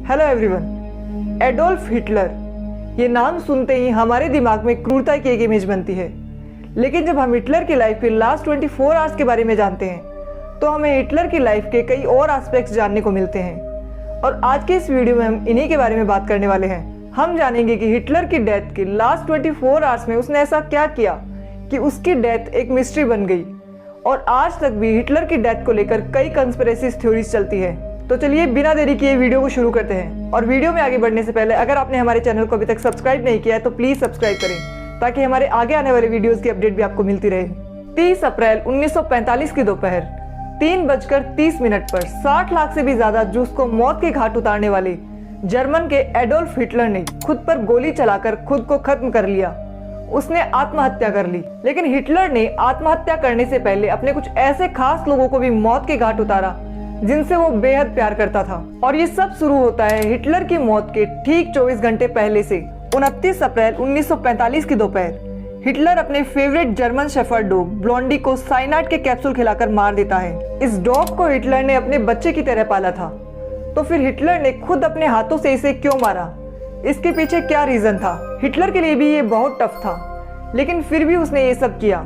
Hello everyone. Adolf Hitler, ये नाम सुनते ही हमारे दिमाग में क्रूरता की एक इमेज बनती है। लेकिन जब हम हिटलर की लाइफ के लास्ट 24 आवर्स के बारे में जानते हैं तो हमें हिटलर की लाइफ के कई और एस्पेक्ट्स जानने को मिलते हैं। और आज के इस वीडियो में हम इन्हीं के बारे में बात करने वाले हैं। हम जानेंगे कि हिटलर की डेथ के लास्ट 24 आवर्स में उसने ऐसा क्या किया कि उसकी डेथ एक मिस्ट्री बन गई। और आज तक भी हिटलर की डेथ को लेकर कई कंस्पिरेसी थ्योरीज चलती है। तो चलिए बिना देरी किए वीडियो को शुरू करते हैं। और वीडियो में आगे बढ़ने से पहले अगर आपने हमारे चैनल को अभी तक सब्सक्राइब नहीं किया है तो प्लीज सब्सक्राइब करें ताकि हमारे आगे आने वाले वीडियोस की अपडेट भी आपको मिलती रहे। 30 अप्रैल 1945 की दोपहर 3:30 पर 60 लाख से भी ज्यादा जूस को मौत के घाट उतारने वाले जर्मन के एडोल्फ हिटलर ने खुद पर गोली चलाकर खुद को खत्म कर लिया। उसने आत्महत्या कर ली। लेकिन हिटलर ने आत्महत्या करने से पहले अपने कुछ ऐसे खास लोगों को भी मौत के घाट उतारा जिनसे वो बेहद प्यार करता था। और ये सब शुरू होता है हिटलर की मौत के ठीक 24 घंटे पहले से। 29 अप्रैल 1945 की दोपहर हिटलर अपने favourite German shepherd dog Blondie को साइनाइड के कैप्सूल खिलाकर मार देता है। इस डॉग को हिटलर ने अपने बच्चे की तरह पाला था। तो फिर हिटलर ने खुद अपने हाथों से इसे क्यों मारा? इसके पीछे क्या रीजन था? हिटलर के लिए भी ये बहुत टफ था, लेकिन फिर भी उसने ये सब किया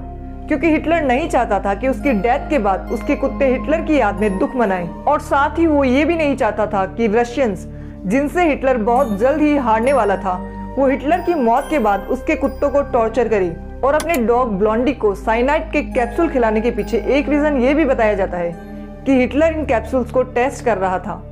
क्योंकि हिटलर नहीं चाहता था कि उसकी डेथ के बाद उसके कुत्ते हिटलर की याद में दुख मनाएं। और साथ ही वो ये भी नहीं चाहता था कि रशियंस, जिनसे हिटलर बहुत जल्द ही हारने वाला था, वो हिटलर की मौत के बाद उसके कुत्तों को टॉर्चर करे। और अपने डॉग ब्लॉन्डी को साइनाइड के कैप्सूल खिलाने के पीछे एक रीजन ये भी बताया जाता है कि हिटलर इन कैप्सूल्स को टेस्ट कर रहा था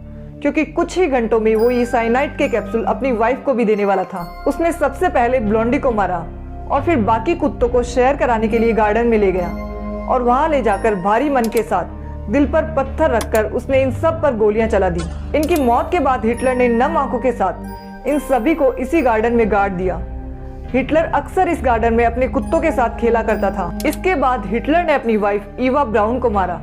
क्योंकि कुछ ही घंटों में वो ये साइनाइड के कैप्सूल अपनी वाइफ को भी देने वाला था। उसने सबसे पहले ब्लॉन्डी को मारा और फिर बाकी कुत्तों को शेयर कराने के लिए गार्डन में ले गया। और वहां ले जाकर भारी मन के साथ दिल पर पत्थर रखकर उसने इन सब पर गोलियां चला दी। इनकी मौत के बाद हिटलर ने नम आंखों के साथ इन सभी को इसी गार्डन में गाड़ दिया। हिटलर अक्सर इस गार्डन में अपने कुत्तों के साथ खेला करता था। इसके बाद हिटलर ने अपनी वाइफ ईवा ब्राउन को मारा,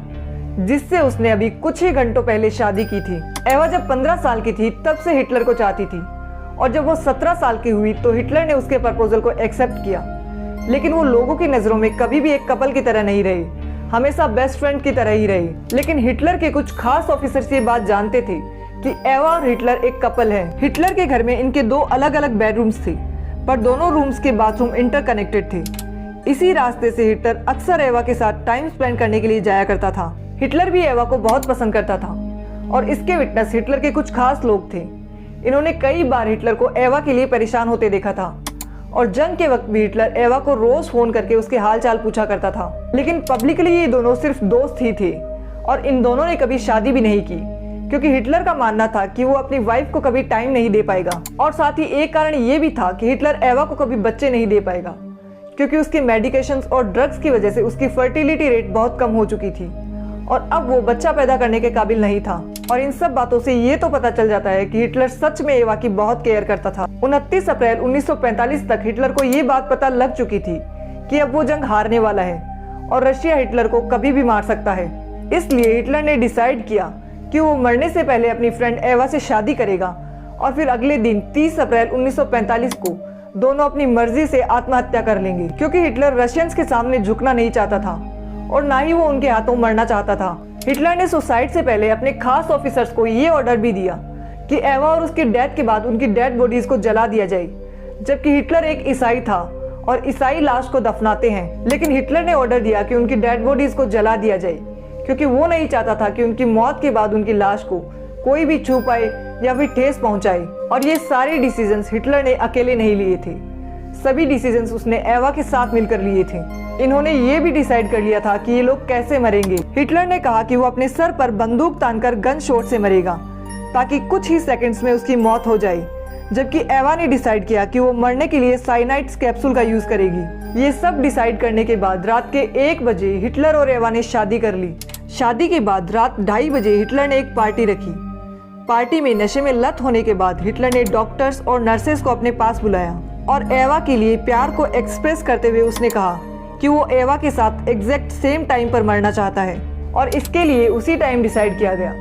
जिससे उसने अभी कुछ ही घंटों पहले शादी की थी। एवा जब 15 साल की थी तब से हिटलर को चाहती थी और जब वो 17 साल की हुई तो हिटलर ने उसके प्रपोजल को एक्सेप्ट किया। लेकिन वो लोगों की नजरों में कभी भी एक कपल की तरह नहीं रही, हमेशा बेस्ट फ्रेंड की तरह ही रही। लेकिन हिटलर के कुछ खास ऑफिसर्स ये बात जानते थे कि एवा और हिटलर एक कपल है। हिटलर के घर में इनके 2 अलग अलग बेडरूम्स थे, पर दोनों रूम्स के बाथरूम इंटरकनेक्टेड थे। इसी रास्ते से हिटलर अक्सर एवा के साथ टाइम स्पेंड करने के लिए जाया करता था। हिटलर भी एवा को बहुत पसंद करता था और इसके विटनेस हिटलर के कुछ खास लोग थे। इन्होंने कई बार हिटलर को एवा के लिए परेशान होते देखा था और जंग के वक्त भी हिटलर एवा को रोज फोन करके उसके हाल चाल पूछा करता था। लेकिन पब्लिकली ये दोनों सिर्फ दोस्त ही थे और इन दोनों ने कभी शादी भी नहीं की क्योंकि हिटलर का मानना था कि वो अपनी वाइफ को कभी टाइम नहीं दे पाएगा। और साथ ही एक कारण ये भी था कि हिटलर एवा को कभी बच्चे नहीं दे पाएगा क्योंकि उसके मेडिकेशंस और ड्रग्स की वजह से उसकी फर्टिलिटी रेट बहुत कम हो चुकी थी और अब वो बच्चा पैदा करने के काबिल नहीं था। और इन सब बातों से ये तो पता चल जाता है कि हिटलर सच में एवा की बहुत केयर करता था। 29 अप्रैल 1945 तक हिटलर को ये बात पता लग चुकी थी कि अब वो जंग हारने वाला है और रशिया हिटलर को कभी भी मार सकता है। इसलिए हिटलर ने डिसाइड किया कि वो मरने से पहले अपनी फ्रेंड एवा से शादी करेगा और फिर अगले दिन 30 अप्रैल 1945 को दोनों अपनी मर्जी से आत्महत्या कर लेंगे क्योंकि हिटलर रशियंस के सामने झुकना नहीं चाहता था और ना ही वो उनके हाथों मरना चाहता था। हिटलर ने सुसाइड से पहले अपने खास ऑफिसर्स को ये ऑर्डर भी दिया कि एवा और उसकी डेथ के बाद उनकी डेड बॉडीज को जला दिया जाए। जबकि हिटलर एक ईसाई था और ईसाई लाश को दफनाते हैं, लेकिन हिटलर ने ऑर्डर दिया कि उनकी डेड बॉडीज को जला दिया जाए क्योंकि वो नहीं चाहता था कि उनकी मौत के बाद उनकी लाश को कोई भी छू पाए या फिर ठेस पहुंचाए। और ये सारे डिसीजंस हिटलर ने अकेले नहीं लिए थे, सभी डिसीजंस उसने एवा के साथ मिलकर लिए थे। इन्होंने ये भी डिसाइड कर लिया था कि ये लोग कैसे मरेंगे। हिटलर ने कहा कि वो अपने सर पर बंदूक तानकर गन शॉट से मरेगा ताकि कुछ ही सेकंड्स में उसकी मौत हो जाए, जबकि एवा ने डिसाइड किया कि वो मरने के लिए साइनाइड कैप्सूल का यूज करेगी। ये सब डिसाइड करने के बाद रात के 1 बजे हिटलर और एवा ने शादी कर ली। शादी के बाद रात 2:30 बजे हिटलर ने एक पार्टी रखी। पार्टी में नशे में लत होने के बाद हिटलर ने डॉक्टर्स और नर्सेस को अपने पास बुलाया और एवा के लिए प्यार को एक्सप्रेस करते हुए उसने कहा कि वो एवा के साथ एग्जैक्ट सेम टाइम पर मरना चाहता है। और इसके लिए उसी टाइम डिसाइड किया गया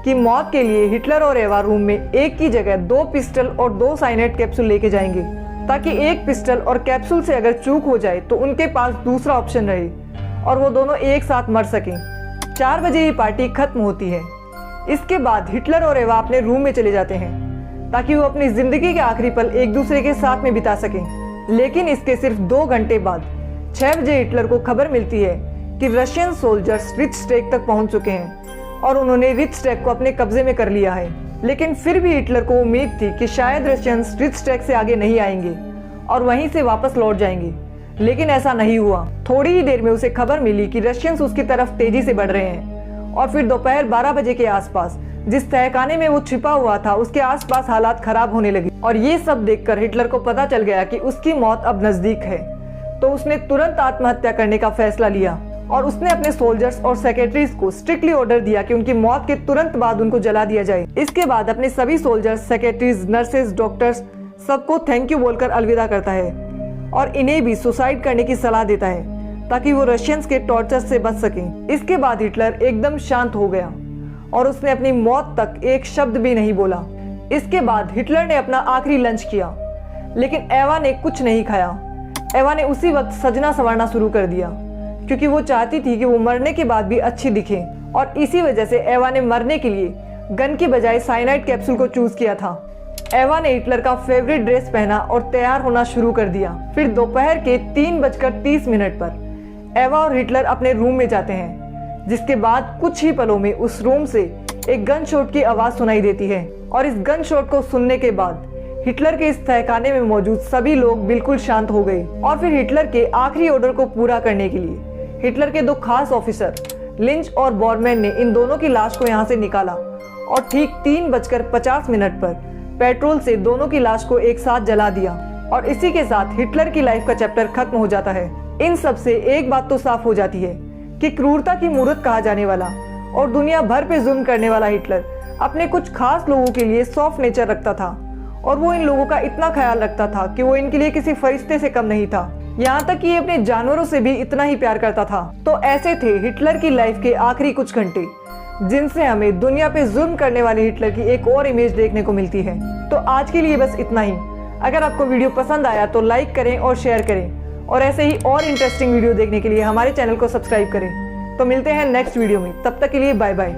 कि मौत के लिए हिटलर और एवा रूम में एक की जगह 2 पिस्टल और 2 साइनाइड कैप्सूल लेके जाएंगे ताकि एक पिस्टल और कैप्सूल से अगर चूक हो जाए तो उनके पास दूसरा ऑप्शन रहे और वो दोनों एक साथ मर सकें। 4 बजे ये पार्टी खत्म होती है। इसके बाद हिटलर और एवा अपने रूम में चले जाते हैं ताकि वो अपनी जिंदगी के आखिरी पल एक दूसरे के साथ में बिता सकें। लेकिन इसके सिर्फ 2 घंटे बाद 6 बजे हिटलर को खबर मिलती है कि रशियन सोल्जर्स रिचस्टेग तक पहुंच चुके हैं और उन्होंने रिचस्टेग को अपने कब्जे में कर लिया है। लेकिन फिर भी हिटलर को उम्मीद थी कि शायद रशियंस रिचस्टेग से आगे नहीं आएंगे और वहीं से वापस लौट जाएंगे, लेकिन ऐसा नहीं हुआ। थोड़ी ही देर में उसे खबर मिली कि रशियंस उसकी तरफ तेजी से बढ़ रहे हैं और फिर दोपहर 12 बजे के आसपास जिस तहखाने में वो छिपा हुआ था उसके आसपास हालात खराब होने लगे और ये सब देखकर हिटलर को पता चल गया कि उसकी मौत अब नजदीक है। तो उसने तुरंत आत्महत्या करने का फैसला लिया और उसने अपने सोल्जर्स और सेक्रेटरीज को स्ट्रिक्टली ऑर्डर दिया कि उनकी मौत के तुरंत बाद उनको जला दिया जाए। इसके बाद अपने सभी सोल्जर्स, सेक्रेटरीज, नर्सेज, डॉक्टर्स सबको थैंक यू बोलकर अलविदा करता है और इन्हें भी सुसाइड करने की सलाह देता है ताकि वो रशियंस के टॉर्चर से बच सकें। इसके बाद हिटलर एकदम शांत हो गया और उसने अपनी मौत तक एक शब्द भी नहीं बोला। इसके बाद हिटलर ने अपना आखिरी लंच किया, लेकिन एवा ने कुछ नहीं खाया। एवा ने उसी वक्त सजना संवारना शुरू कर दिया क्योंकि वो चाहती थी कि वो मरने के बाद भी अच्छी दिखे और इसी वजह से एवा ने मरने के लिए गन की बजाय साइनाइड कैप्सूल को चूज किया था। एवा ने हिटलर का फेवरेट ड्रेस पहना और तैयार होना शुरू कर दिया। फिर दोपहर के 3:30 पर एवा और हिटलर अपने रूम में जाते हैं, जिसके बाद कुछ ही पलों में उस रूम से एक गन शॉट की आवाज सुनाई देती है और इस गन शॉट को सुनने के बाद हिटलर के इस तहखाने में मौजूद सभी लोग बिल्कुल शांत हो गए। और फिर हिटलर के आखिरी ऑर्डर को पूरा करने के लिए हिटलर के 2 खास ऑफिसर लिंच और बॉरमैन ने इन दोनों की लाश को यहाँ से निकाला और ठीक 3:50 पर पेट्रोल से दोनों की लाश को एक साथ जला दिया और इसी के साथ हिटलर की लाइफ का चैप्टर खत्म हो जाता है। इन सब से एक बात तो साफ हो जाती है कि क्रूरता की मूर्त कहा जाने वाला और दुनिया भर पे जुल्म करने वाला हिटलर अपने कुछ खास लोगों के लिए सॉफ्ट नेचर रखता था और वो इन लोगों का इतना ख्याल रखता था कि वो इनके लिए किसी फरिश्ते से कम नहीं था। यहाँ तक कि ये अपने जानवरों से भी इतना ही प्यार करता था। तो ऐसे थे हिटलर की लाइफ के आखिरी कुछ घंटे, जिनसे हमें दुनिया पे जुल्म करने वाले हिटलर की एक और इमेज देखने को मिलती है। तो आज के लिए बस इतना ही। अगर आपको वीडियो पसंद आया तो लाइक करें और शेयर करें और ऐसे ही और इंटरेस्टिंग वीडियो देखने के लिए हमारे चैनल को सब्सक्राइब करें। तो मिलते हैं नेक्स्ट वीडियो में, तब तक के लिए बाय बाय।